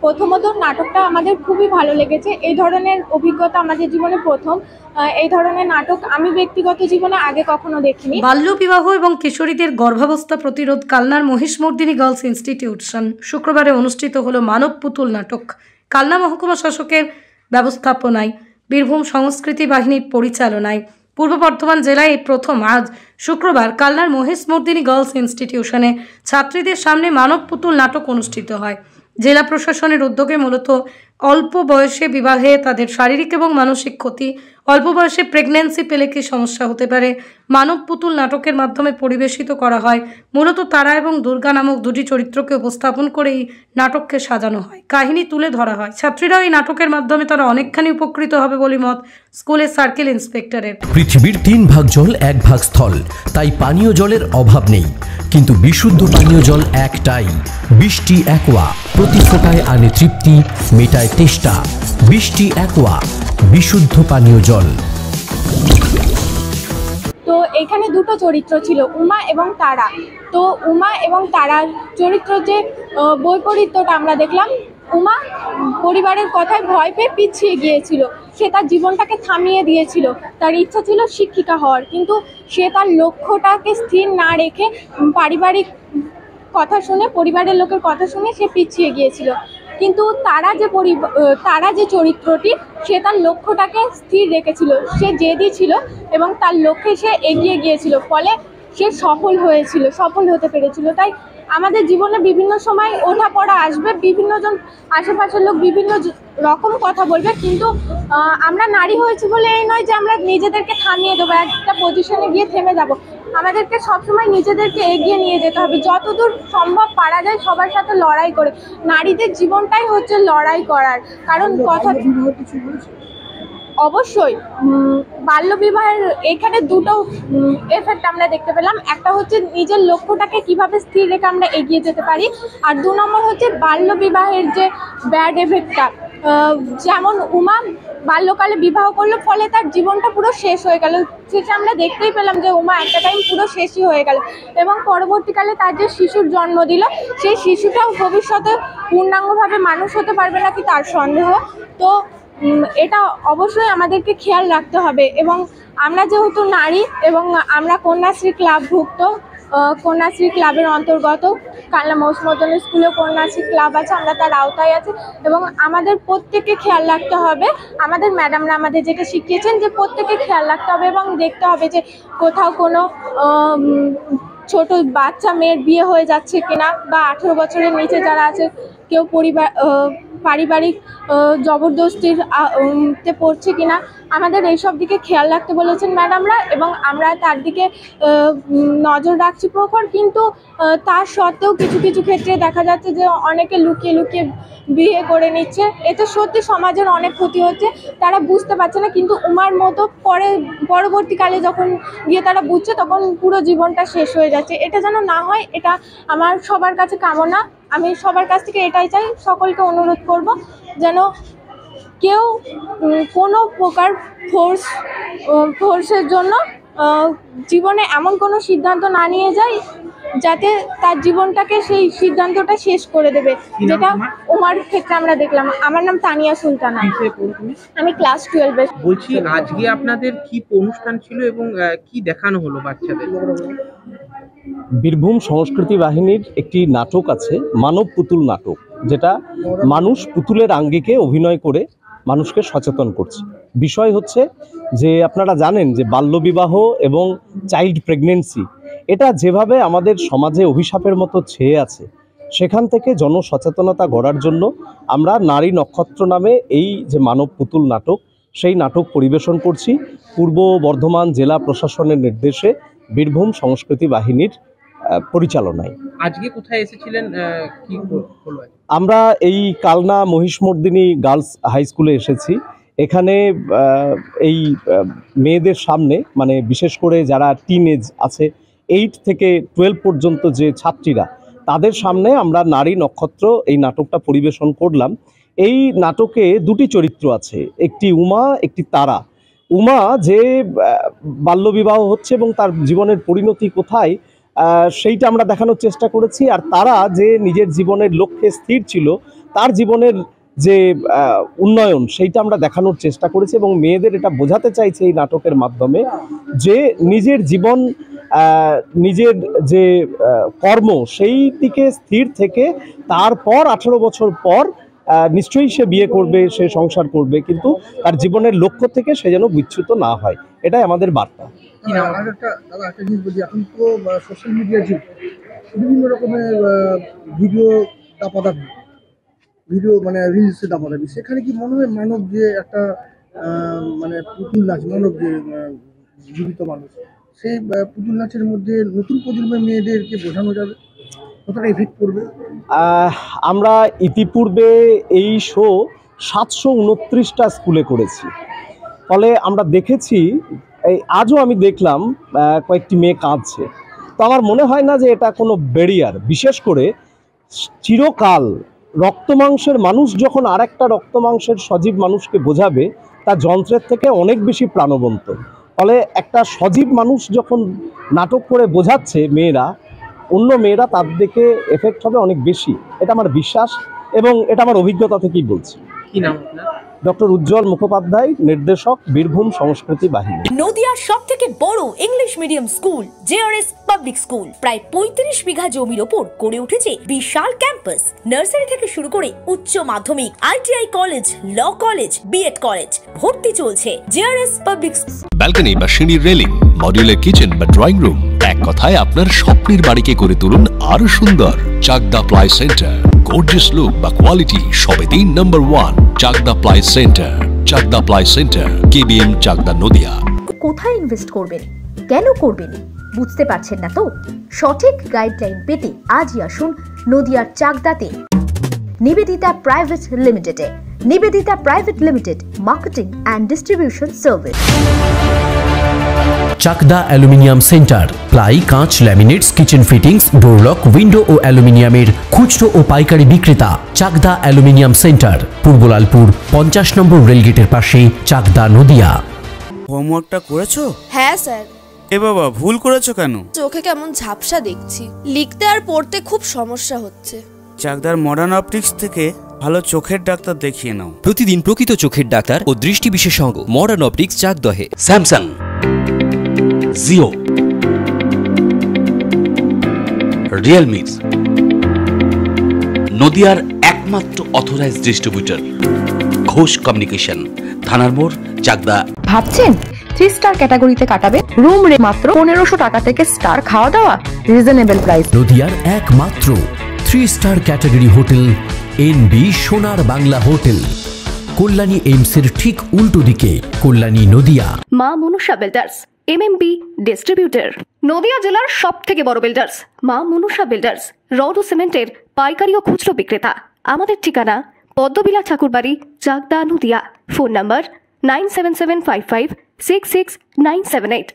প্রথমত নাটকটা আমাদের খুবই ভালো লেগেছে। এই ধরনের অভিজ্ঞতা আমাদের জীবনে প্রথম। এই ধরনের নাটক আমি ব্যক্তিগত জীবনে আগে কখনো দেখিনি। বাল্যবিবাহ এবং কিশোরীদের গর্ভাবস্থা প্রতিরোধ কালনার মহিষমর্দিনী গার্লস ইনস্টিটিউশন শুক্রবারে অনুষ্ঠিত হলো মানব পুতুল নাটক। কালনা মহকুমা শাসকের ব্যবস্থাপনায়, বীরভূম সংস্কৃতি বাহিনীর পরিচালনায় পূর্ব বর্ধমান জেলায় এই প্রথম আজ শুক্রবার কালনার মহিষমর্দিনী গার্লস ইনস্টিটিউশনে ছাত্রীদের সামনে মানব পুতুল নাটক অনুষ্ঠিত হয়। জেলা প্রশাসনের উদ্যোগে মূলত অল্প বয়সে বিবাহে তাদের শারীরিক এবং মানসিক ক্ষতি, অল্প বয়সে প্রেগন্যান্সি পেলে কী সমস্যা হতে পারে, মানব পুতুল নাটকের মাধ্যমে পরিবেশিত করা হয়। মূলত তারা এবং দুর্গা নামক দুটি চরিত্রকে উপস্থাপন করে এই নাটককে সাজানো হয়, কাহিনী তুলে ধরা হয়। ছাত্রীরাও এই নাটকের মাধ্যমে তারা অনেকখানি উপকৃত হবে বলে মত স্কুলের সার্কেল ইন্সপেক্টরের। পৃথিবীর 3 ভাগ জল 1 ভাগ স্থল, তাই পানীয় জলের অভাব নেই, কিন্তু বিশুদ্ধ পানীয় জল একটাই, বৃষ্টি অ্যাকোয়া। প্রতি ফোঁটায় আনে তৃপ্তি, মেটায় তেষ্টা। বৃষ্টি অ্যাকোয়া, বিশুদ্ধ পানীয় জল। তো এখানে দুটো চরিত্র ছিল, উমা এবং তারা। তো উমা এবং তারার চরিত্র যে বৈপরীত্যটা আমরা দেখলাম। উমা পরিবারের কথায় ভয় পেয়ে পিছিয়ে গিয়েছিল, সে তার জীবনটাকে থামিয়ে দিয়েছিল। তার ইচ্ছা ছিল শিক্ষিকা হওয়ার, কিন্তু সে তার লক্ষ্যটাকে স্থির না রেখে পারিবারিক কথা শুনে, পরিবারের লোকের কথা শুনে সে পিছিয়ে গিয়েছিল। কিন্তু তারা যে চরিত্রটি, সে তার লক্ষ্যটাকে স্থির রেখেছিল, সে জেদি ছিল এবং তার লক্ষ্যে সে এগিয়ে গিয়েছিল, ফলে সে সফল হতে পেরেছিল। তাই আমাদের জীবনে বিভিন্ন সময় ওঠাপড়া আসবে, বিভিন্ন জন আশেপাশের লোক বিভিন্ন রকম কথা বলবে, কিন্তু আমরা নারী হয়েছি বলে এই নয় যে আমরা নিজেদেরকে থামিয়ে দেবো, একটা পজিশনে গিয়ে থেমে যাব। আমাদেরকে সবসময় নিজেদেরকে এগিয়ে নিয়ে যেতে হবে, যতদূর সম্ভব পারা যায় সবার সাথে লড়াই করে। নারীদের জীবনটাই হচ্ছে লড়াই করার, কারণ কথা অবশ্যই বাল্যবিবাহের এখানে দুটো এফেক্ট আমরা দেখতে পেলাম। একটা হচ্ছে নিজের লক্ষ্যটাকে কিভাবে স্থির রেখে আমরা এগিয়ে যেতে পারি, আর 2 নম্বর হচ্ছে বাল্যবিবাহের যে ব্যাড এফেক্টটা। যেমন উমা বাল্যকালে বিবাহ করলো, ফলে তার জীবনটা পুরো শেষ হয়ে গেল। শেষে আমরা দেখতেই পেলাম যে উমা একটা টাইম পুরো শেষই হয়ে গেল, এবং পরবর্তীকালে তার যে শিশুর জন্ম দিল, সেই শিশুটাও ভবিষ্যতে পূর্ণাঙ্গভাবে মানুষ হতে পারবে নাকি তার সন্দেহ। তো এটা অবশ্যই আমাদেরকে খেয়াল রাখতে হবে। এবং আমরা যেহেতু নারী এবং আমরা কন্যাশ্রী ক্লাবভুক্ত, কন্যাশ্রী ক্লাবের অন্তর্গত, কালনা মহিষমর্দিনী স্কুলে কন্যাশ্রী ক্লাব আছে, আমরা তার আওতায় আছি, এবং আমাদের প্রত্যেককে খেয়াল রাখতে হবে। আমাদের ম্যাডামরা আমাদের যেটা শিখিয়েছেন যে প্রত্যেককে খেয়াল রাখতে হবে এবং দেখতে হবে যে কোথাও কোনো ছোট বাচ্চা মেয়ের বিয়ে হয়ে যাচ্ছে কিনা, বা 18 বছরের নিচে যারা আছে কেউ পারিবারিক জবরদস্তির তে পড়ছে কিনা, আমাদের এইসব দিকে খেয়াল রাখতে বলেছেন ম্যাডামরা, এবং আমরা তার দিকে নজর রাখছি প্রখর। কিন্তু তার সত্ত্বেও কিছু কিছু ক্ষেত্রে দেখা যাচ্ছে যে অনেকে লুকিয়ে লুকিয়ে বিয়ে করে নিচ্ছে। এতে সত্যি সমাজের অনেক ক্ষতি হচ্ছে, তারা বুঝতে পারছে না। কিন্তু উমার মতো পরবর্তীকালে যখন গিয়ে তারা বুঝছে, তখন পুরো জীবনটা শেষ হয়ে যাচ্ছে। এটা যেন না হয়, এটা আমার সবার কাছে কামনা। আমি সবার কাছ থেকে এটাই চাই, সকলকে অনুরোধ করব যেন কেউ কোনো প্রকার ফোর্সের জন্য জীবনে এমন কোনো সিদ্ধান্ত না নিয়ে যায় যাতে তার জীবনটাকে সেই সিদ্ধান্তটা শেষ করে দেবে, যেটা উমার ক্ষেত্রে আমরা দেখলাম। আমার নাম তানিয়া সুলতানা, আমি ক্লাস 12-এ। বলছি, আজকে আপনাদের কি অনুষ্ঠান ছিল এবং কি দেখানো হলো বাচ্চাদের? বীরভূম সংস্কৃতি বাহিনীর একটি নাটক আছে, মানব পুতুল নাটক, যেটা মানুষ পুতুলের আঙ্গিকে অভিনয় করে মানুষকে সচেতন করছে। বিষয় হচ্ছে যে আপনারা জানেন যে বাল্যবিবাহ এবং চাইল্ড প্রেগনেন্সি এটা যেভাবে আমাদের সমাজে অভিশাপের মতো ছেয়ে আছে, সেখান থেকে জনসচেতনতা গড়ার জন্য আমরা নারী নক্ষত্র নামে এই যে মানব পুতুল নাটক, সেই নাটক পরিবেশন করছি পূর্ব বর্ধমান জেলা প্রশাসনের নির্দেশে, বীরভূম সংস্কৃতি বাহিনীর পরিচালনায়। আজকে কোথায় এসেছিলেন, কি হলো? আমরা এই কালনা মহিষমর্দিনী গার্লস হাই স্কুলে এসেছি। এখানে এই মেয়েদের সামনে, মানে বিশেষ করে যারা টিনেজ আছে, 8 থেকে 12 পর্যন্ত যে ছাত্রীরা, তাদের সামনে আমরা নারী নক্ষত্র এই নাটকটা পরিবেশন করলাম। এই নাটকে দুটি চরিত্র আছে, একটি উমা, একটি তারা। উমা যে বাল্যবিবাহ হচ্ছে এবং তার জীবনের পরিণতি কোথায়, সেইটা আমরা দেখানোর চেষ্টা করেছি। আর তারা যে নিজের জীবনের লক্ষ্যে স্থির ছিল, তার জীবনের যে উন্নয়ন সেইটা আমরা দেখানোর চেষ্টা করেছি এবং মেয়েদের এটা বোঝাতে চাইছে এই নাটকের মাধ্যমে যে নিজের জীবন নিজের যে কর্ম সেই দিকে স্থির থেকে তারপর 18 বছর পর নিশ্চয়ই সে বিয়ে করবে, সে সংসার করবে, কিন্তু তার জীবনের লক্ষ্য থেকে সে যেন বিচ্যুত না হয়, এটাই আমাদের বার্তা। একটা জিনিস বলছি, এখন তো সোশ্যাল মিডিয়ার যুগ, বিভিন্ন রকমের ভিডিও দাপাদাপি, ভিডিও মানে রিলসে দাপাদাপি, সেখানে কি মনে হয় মানব যে একটা মানে পুতুল নাচ, মানব যে জীবিত মানুষ, সেই পুতুল নাচের মধ্যে নতুন প্রজন্মের মেয়েদেরকে বোঝানো যাবে, কতটা এফেক্ট করবে? আমরা ইতিপূর্বে এই শো 729টা স্কুলে করেছি, ফলে আমরা দেখেছি, এই আজও আমি দেখলাম কয়েকটি মেয়ে কাঁদছে। তো আমার মনে হয় না যে এটা কোনো ব্যারিয়ার, বিশেষ করে চিরকাল রক্তমাংসের মানুষ যখন আরেকটা রক্তমাংসের সজীব মানুষকে বোঝাবে, তা যন্ত্রের থেকে অনেক বেশি প্রাণবন্ত। ফলে একটা সজীব মানুষ যখন নাটক করে বোঝাচ্ছে মেয়েরা, অন্য মেয়েরা তার দিকে এফেক্ট হবে অনেক বেশি, এটা আমার বিশ্বাস এবং এটা আমার অভিজ্ঞতা থেকেই বলছি। কি নাম আপনার? ডক্টর উজ্জ্বল মুখোপাধ্যায়, নির্দেশক, বীরভূম সংস্কৃতি বাহিনী। নদিয়ার সবথেকে বড় English medium school JRS public school প্রায় 35 বিঘা জমির ওপর গড়ে উঠেছে বিশাল ক্যাম্পাস। নার্সারি থেকে শুরু করে উচ্চ মাধ্যমিক, ITI college, law college, BEd college, ভর্তি চলছে। জেআরএস পাবলিক ব্যালকনি বা সিঁড়ির রেলিং, মডিউলার কিচেন বা ড্রয়িং রুম, এক কথায় আপনার স্বপ্নের বাড়িকে করে তুলুন আরো সুন্দর। Chakdah ply centre, gorgeous look বা কোয়ালিটি সবে 3 নম্বর 1 Chakdah ply centre. Chakdah ply centre, KBM, Chakdah, Nadia. কোথায় ইনভেস্ট করবেন, কেন করবেন বুঝতে পারছেন না তো? সঠিক গাইডলাইন পেতে আজই আসুন নদিয়ার চাকদাতে নিবেদিতা প্রাইভেট লিমিটেডে। Nivedita private limited, marketing and distribution service. Chakdah aluminium centre, ply, কাঁচ, laminates, kitchen fittings, door lock, window ও অ্যালুমিনিয়ামের খুচরো ও পাইকারি বিক্রেতা। Chakdah aluminium centre, Purbalalpur 50 number রেলগেটের পাশে, চাকদা, নদিয়া। হোমওয়ার্কটা করেছো? হ্যাঁ স্যার। এ বাবা, ভুল করেছো কেন? চোখে কেমন ঝাপসা দেখছি, লিখতে আর পড়তে খুব সমস্যা হচ্ছে। চাকদার মডার্ন অপটিক্স থেকে ভালো চোখের ডাক্তার দেখিয়ে নাও। প্রতিদিন প্রকৃত চোখের ডাক্তার ও দৃষ্টি বিশেষজ্ঞ মডার্ন অপটিক্স, চাকদহে। স্যামসাং, জিও, রিয়েলমি, নদিয়ার একমাত্র অথরাইজড ডিস্ট্রিবিউটর ঘোষ কমিউনিকেশন, থানার মোড়, চাকদা। ভাবছেন 3 স্টার ক্যাটাগরিতে কাটাবে? রুম রে মাত্র 1500 টাকা থেকে স্টার, খাওয়া দাওয়া রিজনেবল প্রাইস। নদিয়ার একমাত্র 3 স্টার ক্যাটাগরি হোটেল এনবি সোনার বাংলা হোটেল, কল্যাণী এইমসের ঠিক উল্টো দিকে, কল্যাণী, নদিয়া। মা Manusha builders, MMB distributor, Nadia জেলার সব থেকে বড় বিল্ডার্স। মা মনুষা বিল্ডার্স, রড ও সিমেন্টের পাইকারি ও খুচরো বিক্রেতা। আমাদের ঠিকানা পদ্মবিলা ঠাকুরবাড়ি, চাকদা, নদিয়া। Phone number 9775566978।